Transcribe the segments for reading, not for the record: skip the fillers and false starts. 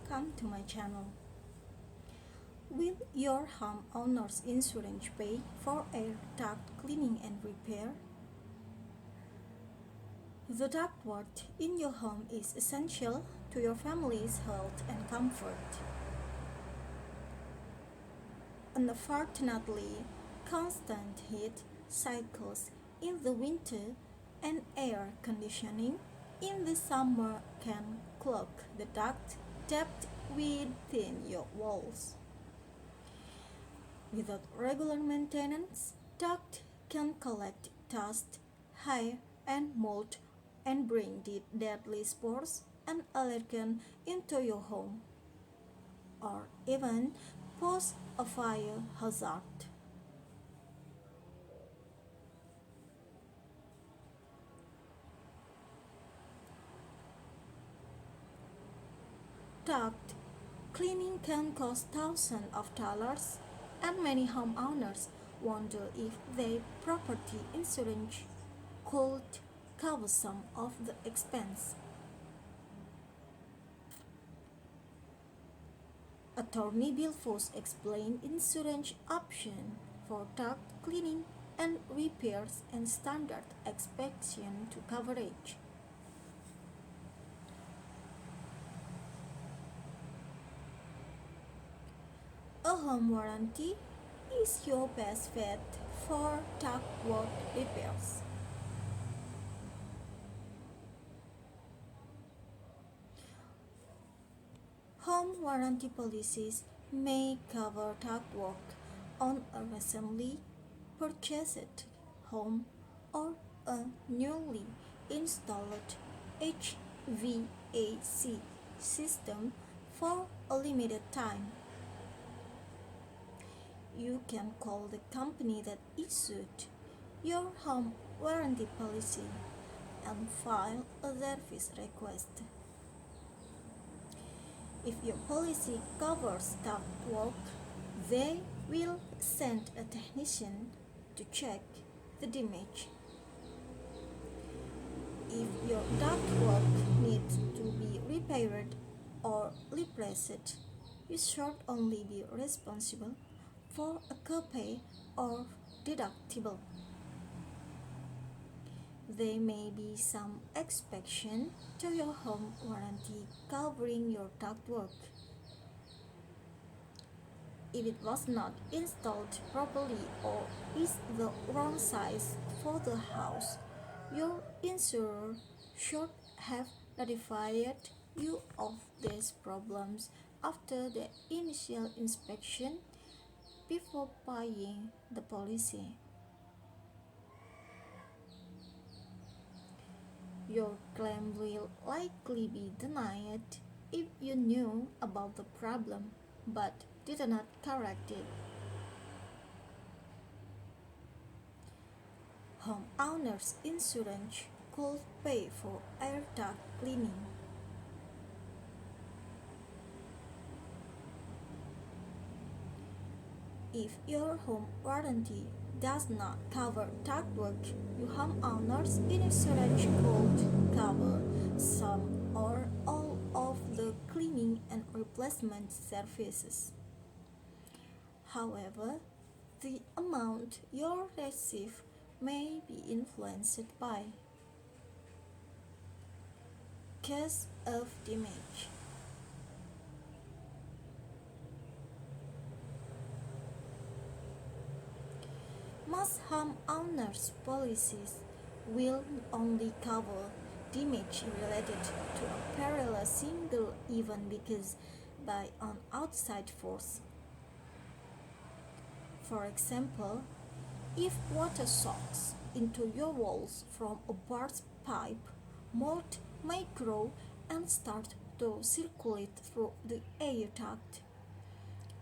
welcome to my channel. Will your homeowner's insurance pay for air duct cleaning and repair? The ductwork in your home is essential to your family's health and comfort. Unfortunately, constant heat cycles in the winter and air conditioning in the summer can clog the duct depth within your walls. Without regular maintenance, duct can collect dust, hair, and mold and bring deadly spores and allergens into your home, or even pose a fire hazard. Duct cleaning can cost thousands of dollars, and many homeowners wonder if their property insurance could cover some of the expense. Attorney Bill Foss explained insurance options for duct cleaning and repairs and standard expectation to coverage. A home warranty is your best bet for ductwork repairs. Home warranty policies may cover ductwork on a recently purchased home or a newly installed HVAC system for a limited time. You can call the company that issued your home warranty policy and file a service request. If your policy covers ductwork, they will send a technician to check the damage. If your ductwork needs to be repaired or replaced, you should only be responsible for a copay or deductible. There may be some exception to your home warranty covering your ductwork. If it was not installed properly or is the wrong size for the house, your insurer should have notified you of these problems after the initial inspection before buying the policy. Your claim will likely be denied if you knew about the problem but did not correct it. Homeowners insurance could pay for air duct cleaning. If your home warranty does not cover ductwork, your homeowner's insurance could cover some or all of the cleaning and replacement services. However, the amount you receive may be influenced by cause of damage. Most homeowners' policies will only cover damage related to a perilous single event because by an outside force. For example, if water soaks into your walls from a burst pipe, mold may grow and start to circulate through the air duct.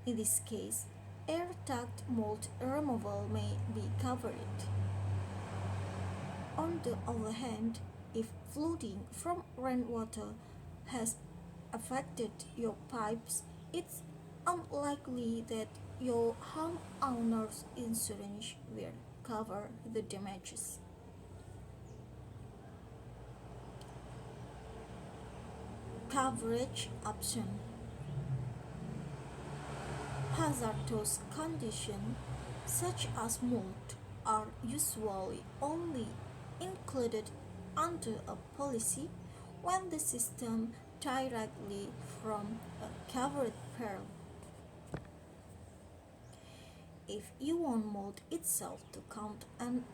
In this case, air duct mold removal may be covered. On the other hand, if flooding from rainwater has affected your pipes, it's unlikely that your homeowner's insurance will cover the damages. Coverage option. Hazardous conditions such as mold are usually only included under a policy when the system directly from a covered peril. If you want mold itself to count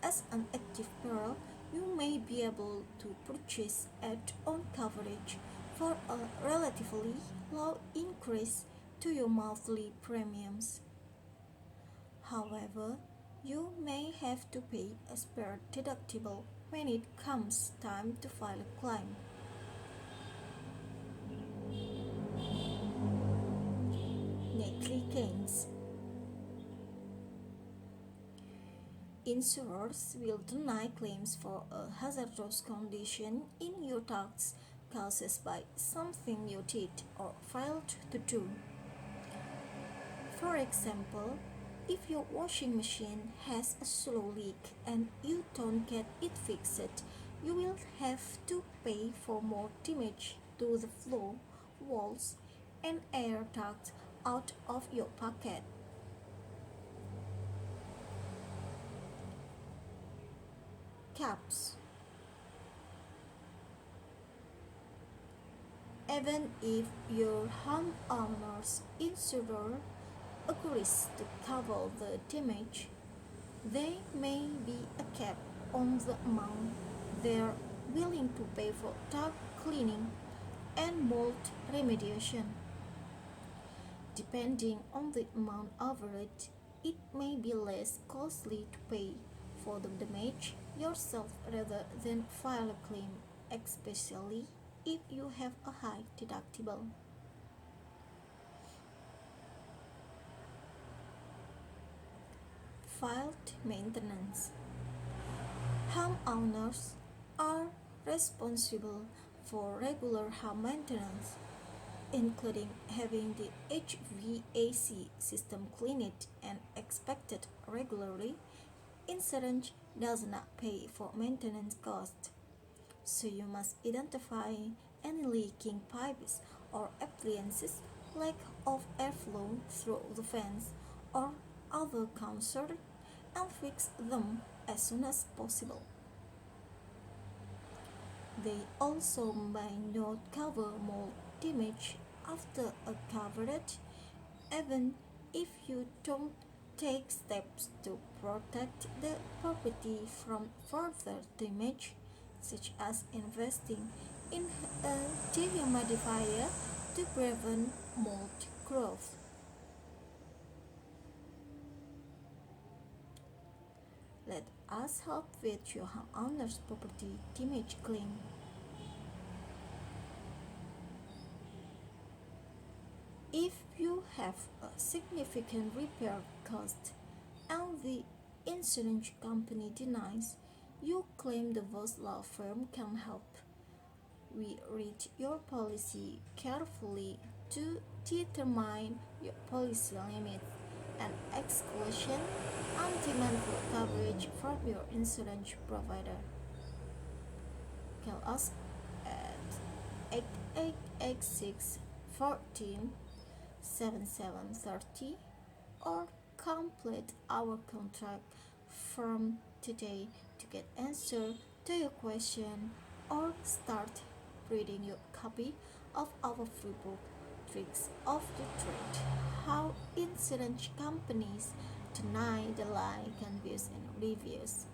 as an active peril, you may be able to purchase add-on coverage for a relatively low increase to your monthly premiums. However, you may have to pay a spare deductible when it comes time to file a claim. Negligence. Insurers will deny claims for a hazardous condition in your ducts caused by something you did or failed to do. For example, if your washing machine has a slow leak and you don't get it fixed, you will have to pay for more damage to the floor, walls, and air ducts out of your pocket. Caps. Even if your homeowner's insurer agrees to cover the damage, there may be a cap on the amount they're willing to pay for duct cleaning and mold remediation. Depending on the amount covered, it may be less costly to pay for the damage yourself rather than file a claim, especially if you have a high deductible. Failed maintenance. Homeowners are responsible for regular home maintenance, including having the HVAC system cleaned and inspected regularly. Insurance does not pay for maintenance costs, so you must identify any leaking pipes or appliances, lack of airflow through the fans, or other concern and fix them as soon as possible. They also may not cover mold damage after a coverage, even if you don't take steps to protect the property from further damage, such as investing in a dehumidifier to prevent mold growth. Let us help with your homeowner's property damage claim. If you have a significant repair cost and the insurance company denies, you claim the Voss law firm can help. We read your policy carefully to determine your policy limits and exclusion and demand for coverage from your insurance provider. Call us at 8886 14 7730 or complete our contract from today to get answer to your question or start reading your copy of our free book Tricks of the Trade: How Insurance Companies Deny the Lie Canvas and Reviews.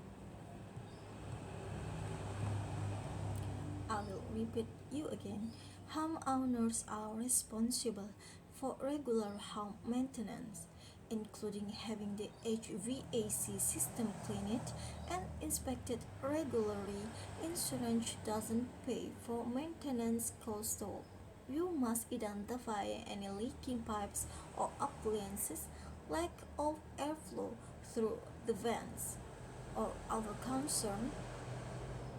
I will repeat you again. Homeowners are responsible for regular home maintenance, including having the HVAC system cleaned and inspected regularly. Insurance doesn't pay for maintenance costs, though. You must identify any leaking pipes or appliances, lack of airflow through the vents, or other concern,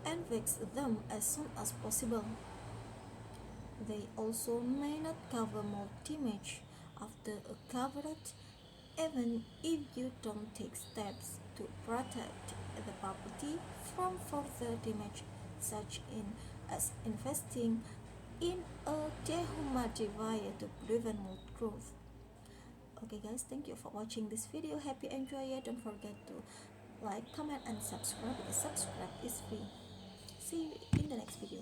and fix them as soon as possible. They also may not cover more damage after a coverage, even if you don't take steps to protect the property from further damage, such as investing in a dehumidifier to prevent mold growth. Okay guys, thank you for watching this video. Happy enjoy it. Don't forget to like, comment and subscribe because subscribe is free. See you in the next video.